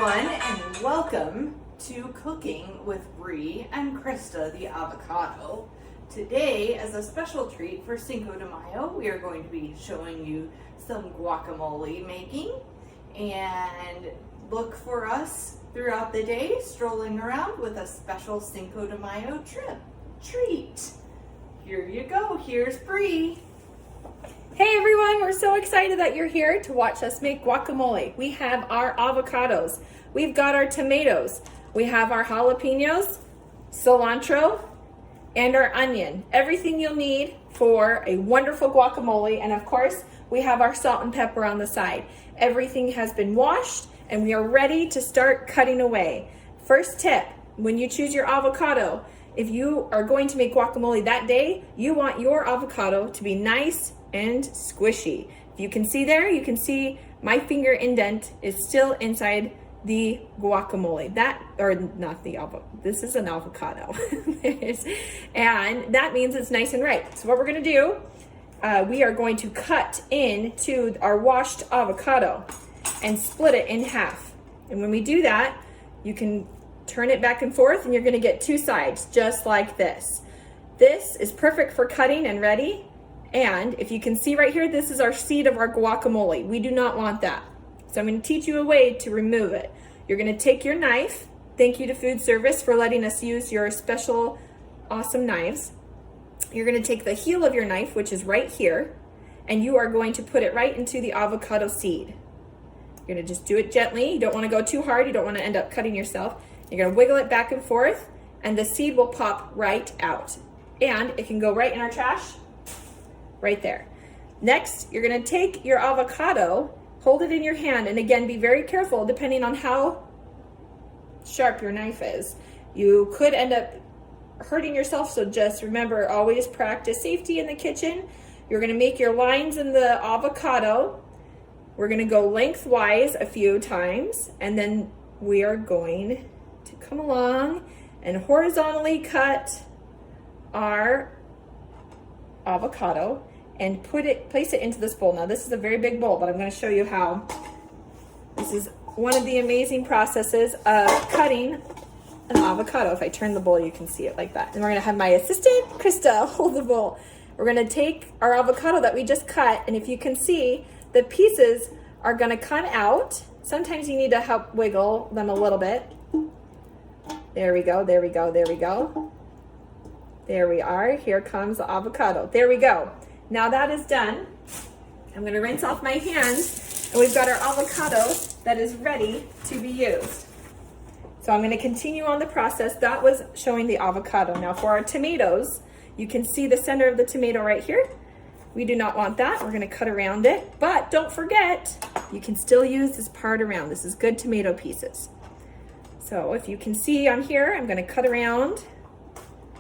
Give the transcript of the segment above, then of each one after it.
everyone, and welcome to Cooking with Bree and Krysta, the avocado. Today, as a special treat for Cinco de Mayo, we are going to be showing you some guacamole making, and look for us throughout the day strolling around with a special Cinco de Mayo treat. Here you go, here's Bree. Hey everyone, we're so excited that you're here to watch us make guacamole. We have our avocados, we've got our tomatoes, we have our jalapenos, cilantro, and our onion. Everything you'll need for a wonderful guacamole, and of course, we have our salt and pepper on the side. Everything has been washed and we are ready to start cutting away. First tip, when you choose your avocado, if you are going to make guacamole that day, you want your avocado to be nice and squishy. If you can see there, you can see my finger indent is still inside the guacamole. This is an avocado. And that means it's nice and ripe. So what we're gonna do, we are going to cut into our washed avocado and split it in half. And when we do that, you can turn it back and forth and you're gonna get two sides, just like this. This is perfect for cutting and ready. And if you can see right here, this is our seed of our guacamole. We do not want that. So I'm going to teach you a way to remove it. You're going to take your knife. Thank you to food service for letting us use your special, awesome knives. You're going to take the heel of your knife, which is right here, and you are going to put it right into the avocado seed. You're going to just do it gently. You don't want to go too hard. You don't want to end up cutting yourself. You're going to wiggle it back and forth, and the seed will pop right out. And it can go right in our trash. Right there. Next, you're going to take your avocado, hold it in your hand, and again, be very careful depending on how sharp your knife is. You could end up hurting yourself, so just remember, always practice safety in the kitchen. You're going to make your lines in the avocado. We're going to go lengthwise a few times, and then we are going to come along and horizontally cut our avocado and place it into this bowl. Now this is a very big bowl, but I'm going to show you how. This is one of the amazing processes of cutting an avocado. If I turn the bowl, you can see it like that. And we're going to have my assistant, Krysta, hold the bowl. We're going to take our avocado that we just cut, and if you can see, the pieces are going to come out. Sometimes you need to help wiggle them a little bit. There we go, there we go, there we go. There we are. Here comes the avocado. There we go. Now that is done, I'm going to rinse off my hands, and we've got our avocado that is ready to be used. So I'm going to continue on the process. That was showing the avocado. Now for our tomatoes, you can see the center of the tomato right here. We do not want that. We're going to cut around it, but don't forget, you can still use this part around. This is good tomato pieces. So if you can see on here, I'm going to cut around.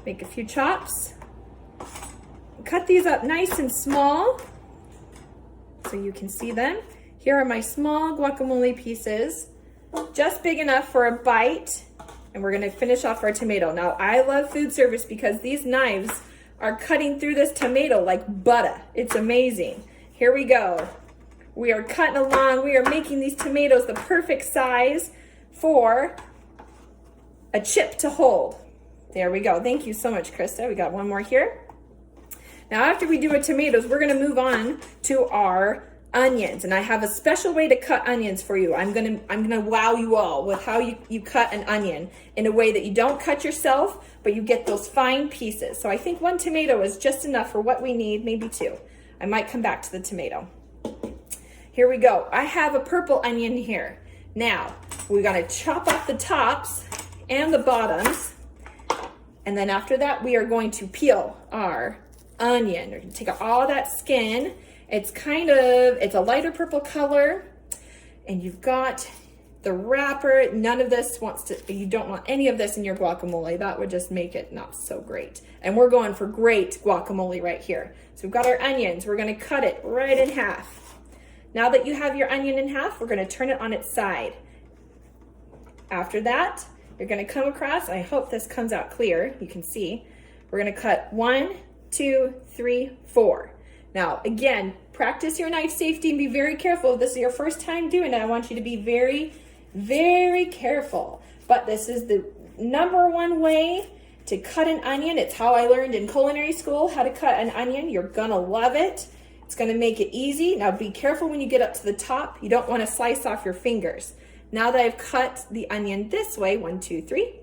Make a few chops. Cut these up nice and small so you can see them. Here are my small guacamole pieces, just big enough for a bite. And we're gonna finish off our tomato. Now I love food service because these knives are cutting through this tomato like butter. It's amazing. Here we go. We are cutting along. We are making these tomatoes the perfect size for a chip to hold. There we go. Thank you so much, Krysta. We got one more here. Now, after we do our tomatoes, we're going to move on to our onions. And I have a special way to cut onions for you. I'm gonna wow you all with how you cut an onion in a way that you don't cut yourself, but you get those fine pieces. So I think one tomato is just enough for what we need, maybe two. I might come back to the tomato. Here we go. I have a purple onion here. Now, we're going to chop off the tops and the bottoms. And then after that, we are going to peel our onion. We're going to take out all that skin. It's a lighter purple color. And you've got the wrapper. You don't want any of this in your guacamole. That would just make it not so great. And we're going for great guacamole right here. So we've got our onions. We're going to cut it right in half. Now that you have your onion in half, we're going to turn it on its side. After that, you're going to come across, I hope this comes out clear, you can see, we're going to cut 1, 2, 3, 4. Now, again, practice your knife safety and be very careful. If this is your first time doing it, I want you to be very Very careful. But this is the #1 way to cut an onion. It's how I learned in culinary school how to cut an onion. You're gonna love it. It's gonna make it easy. Now be careful when you get up to the top. You don't wanna slice off your fingers. Now that I've cut the onion this way, 1, 2, 3,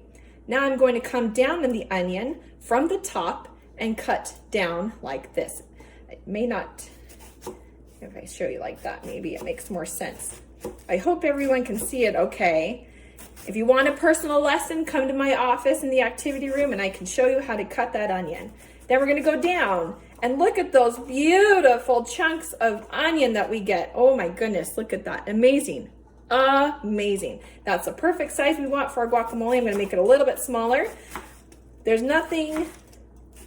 now I'm going to come down in the onion from the top and cut down like this. It may not, if I show you like that, maybe it makes more sense. I hope everyone can see it okay. If you want a personal lesson, come to my office in the activity room and I can show you how to cut that onion. Then we're gonna go down and look at those beautiful chunks of onion that we get. Oh my goodness, look at that, amazing. Amazing. That's the perfect size we want for our guacamole. I'm gonna make it a little bit smaller. There's nothing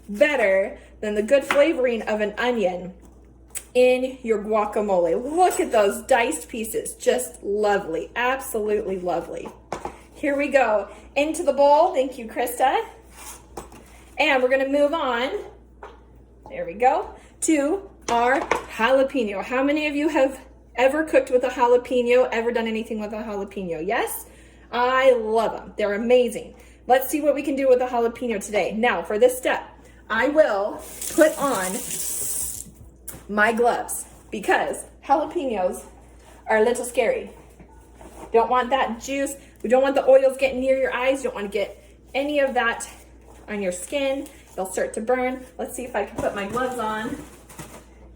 better than the good flavoring of an onion in your guacamole. Look at those diced pieces, just lovely, absolutely lovely. Here we go, into the bowl, thank you, Krysta. And we're gonna move on, there we go, to our jalapeno. How many of you have ever cooked with a jalapeno, ever done anything with a jalapeno? Yes, I love them, they're amazing. Let's see what we can do with a jalapeno today. Now, for this step, I will put on my gloves because jalapenos are a little scary. Don't want that juice. We don't want the oils getting near your eyes. Don't want to get any of that on your skin. They'll start to burn. Let's see if I can put my gloves on.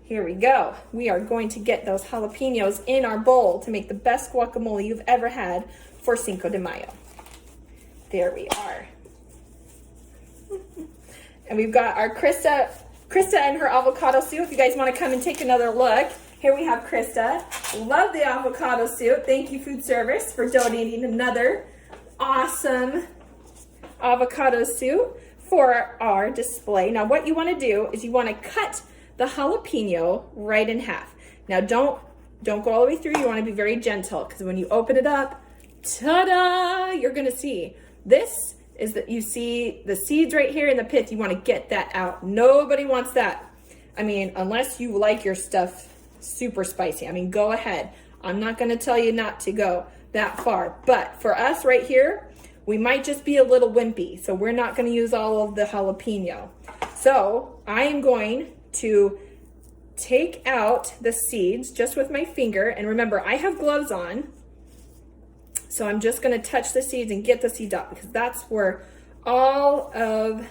Here we go. We are going to get those jalapenos in our bowl to make the best guacamole you've ever had for Cinco de Mayo. There we are. And we've got our Krysta and her avocado soup. If you guys want to come and take another look, here we have Krysta. Love the avocado soup. Thank you, food service, for donating another awesome avocado soup for our display. Now, what you want to do is you want to cut the jalapeno right in half. Now, don't go all the way through. You want to be very gentle because when you open it up, ta-da, you're going to see this is that you see the seeds right here in the pith. You want to get that out. Nobody wants that. I mean, unless you like your stuff super spicy. I mean, go ahead. I'm not going to tell you not to go that far. But for us right here, we might just be a little wimpy. So we're not going to use all of the jalapeno. So I am going to take out the seeds just with my finger. And remember, I have gloves on. So I'm just gonna touch the seeds and get the seeds out because that's where all of,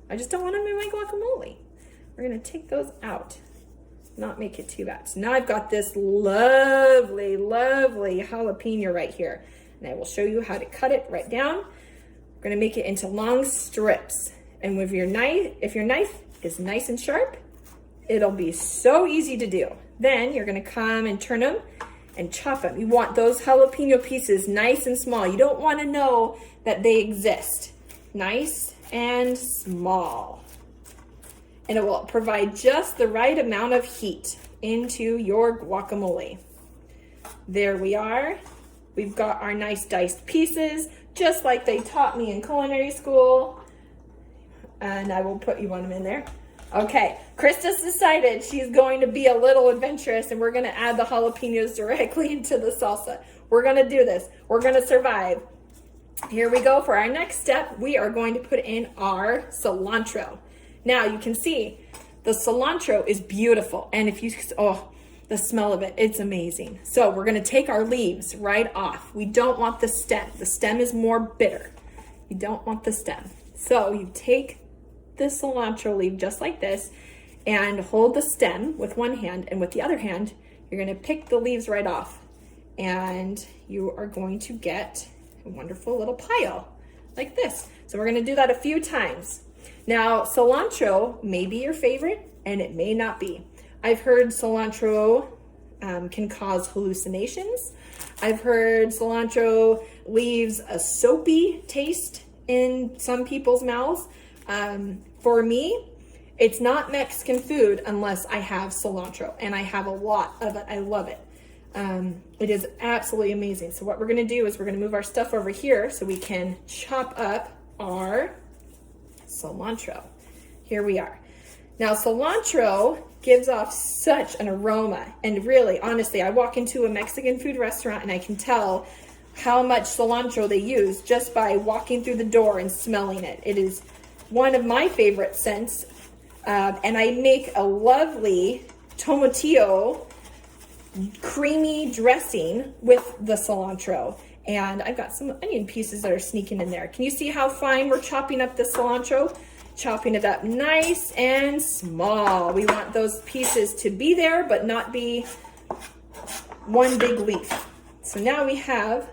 I just don't want them in my guacamole. We're gonna take those out, not make it too bad. So now I've got this lovely, lovely jalapeno right here. And I will show you how to cut it right down. We're gonna make it into long strips. And with your knife, if your knife is nice and sharp, it'll be so easy to do. Then you're gonna come and turn them and chop them. You want those jalapeno pieces nice and small. You don't want to know that they exist. Nice and small. And it will provide just the right amount of heat into your guacamole. There we are. We've got our nice diced pieces, just like they taught me in culinary school. And I will put you one of them in there. Okay, Krysta's decided she's going to be a little adventurous and we're gonna add the jalapenos directly into the salsa. We're gonna do this, we're gonna survive. Here we go. For our next step, we are going to put in our cilantro. Now you can see the cilantro is beautiful. And if you, oh, the smell of it, it's amazing. So we're gonna take our leaves right off. We don't want the stem. The stem is more bitter. You don't want the stem. So you take the cilantro leaf just like this and hold the stem with one hand, and with the other hand you're going to pick the leaves right off and you are going to get a wonderful little pile like this. So we're going to do that a few times. Now cilantro may be your favorite and it may not be. I've heard cilantro can cause hallucinations. I've heard cilantro leaves a soapy taste in some people's mouths. For me, it's not Mexican food unless I have cilantro, and I have a lot of it. I love it. It is absolutely amazing. So what we're gonna do is we're gonna move our stuff over here so we can chop up our cilantro. Here we are. Now cilantro gives off such an aroma, and really, honestly, I walk into a Mexican food restaurant and I can tell how much cilantro they use just by walking through the door and smelling it. It is one of my favorite scents. And I make a lovely tomatillo creamy dressing with the cilantro. And I've got some onion pieces that are sneaking in there. Can you see how fine we're chopping up the cilantro? Chopping it up nice and small. We want those pieces to be there, but not be one big leaf. So now we have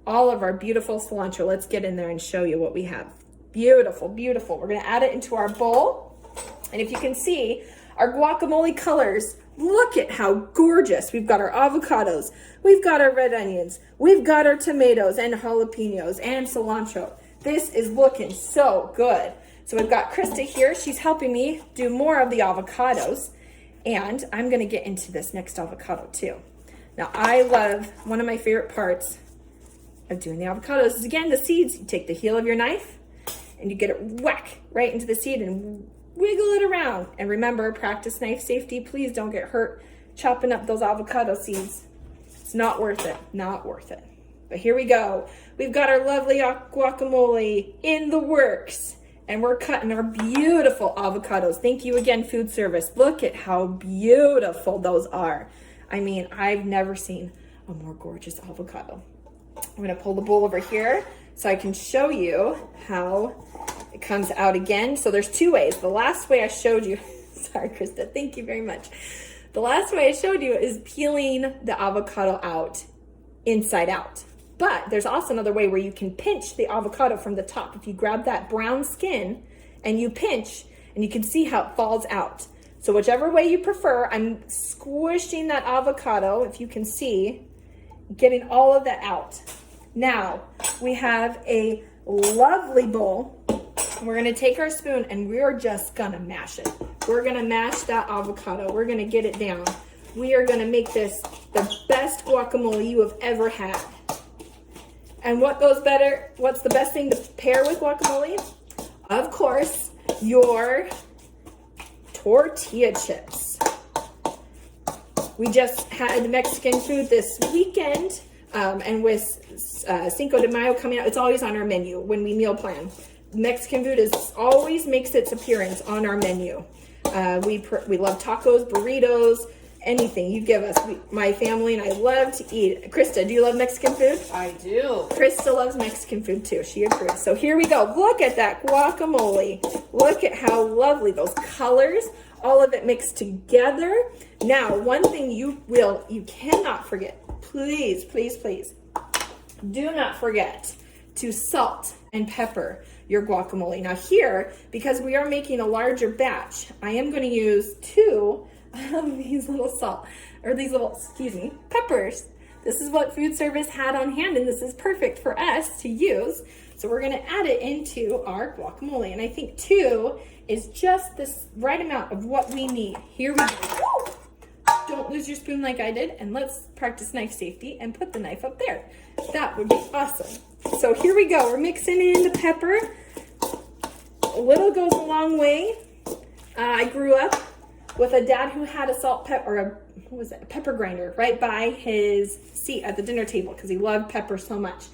all of our beautiful cilantro. Let's get in there and show you what we have. Beautiful, beautiful. We're gonna add it into our bowl. And if you can see, our guacamole colors, look at how gorgeous. We've got our avocados, we've got our red onions, we've got our tomatoes and jalapenos and cilantro. This is looking so good. So we've got Krysta here. She's helping me do more of the avocados. And I'm gonna get into this next avocado too. Now I love, one of my favorite parts of doing the avocados is, again, the seeds. You take the heel of your knife and you get it whack right into the seed and wiggle it around. And remember, practice knife safety. Please don't get hurt chopping up those avocado seeds. It's not worth it, not worth it. But here we go. We've got our lovely guacamole in the works. And we're cutting our beautiful avocados. Thank you again, food service. Look at how beautiful those are. I mean, I've never seen a more gorgeous avocado. I'm gonna pull the bowl over here so I can show you how it comes out again. So there's two ways. The last way I showed you, sorry, Krysta, thank you very much. The last way I showed you is peeling the avocado out inside out. But there's also another way where you can pinch the avocado from the top. If you grab that brown skin and you pinch, and you can see how it falls out. So whichever way you prefer, I'm squishing that avocado, if you can see, getting all of that out. Now, we have a lovely bowl. We're gonna take our spoon and we're just gonna mash it. We're gonna mash that avocado. We're gonna get it down. We are gonna make this the best guacamole you have ever had. And what goes better? What's the best thing to pair with guacamole? Of course, your tortilla chips. We just had Mexican food this weekend, and with Cinco de Mayo coming out, it's always on our menu when we meal plan. Mexican food always makes its appearance on our menu. We love tacos, burritos, anything you give us. My family and I love to eat. Krysta, do you love Mexican food? I do. Krysta loves Mexican food too. She agrees. So here we go. Look at that guacamole. Look at how lovely those colors, all of it mixed together. Now, one thing you cannot forget, please, please, please, do not forget to salt and pepper your guacamole. Now here, because we are making a larger batch, I am going to use 2 of these little peppers. This is what food service had on hand, and this is perfect for us to use. So we're gonna add it into our guacamole. And I think 2 is just this right amount of what we need. Here we go. Don't lose your spoon like I did, and let's practice knife safety and put the knife up there. That would be awesome. So here we go. We're mixing in the pepper. A little goes a long way. I grew up with a dad who had a pepper grinder right by his seat at the dinner table because he loved pepper so much.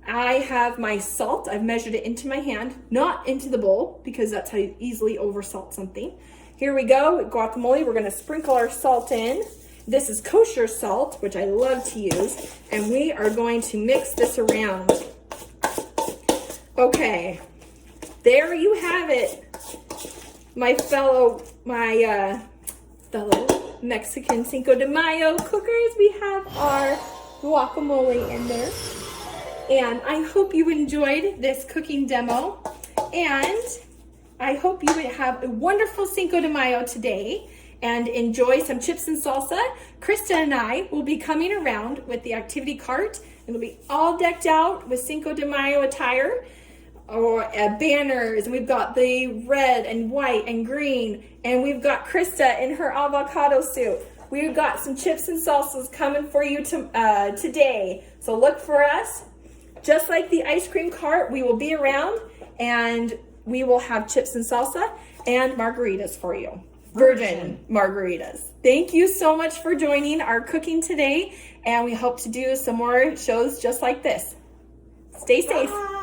I have my salt. I've measured it into my hand, not into the bowl, because that's how you easily oversalt something. Here we go with guacamole. We're gonna sprinkle our salt in. This is kosher salt, which I love to use, and we are going to mix this around. Okay, there you have it, my fellow Mexican Cinco de Mayo cookers. We have our guacamole in there. And I hope you enjoyed this cooking demo. And I hope you have a wonderful Cinco de Mayo today and enjoy some chips and salsa. Krysta and I will be coming around with the activity cart. It'll be all decked out with Cinco de Mayo attire, or banners, and we've got the red and white and green, and we've got Krysta in her avocado suit. We've got some chips and salsas coming for you today. So look for us. Just like the ice cream cart, we will be around, and we will have chips and salsa and margaritas for you. virgin margaritas. Thank you so much for joining our cooking today, and we hope to do some more shows just like this. Stay safe. Bye.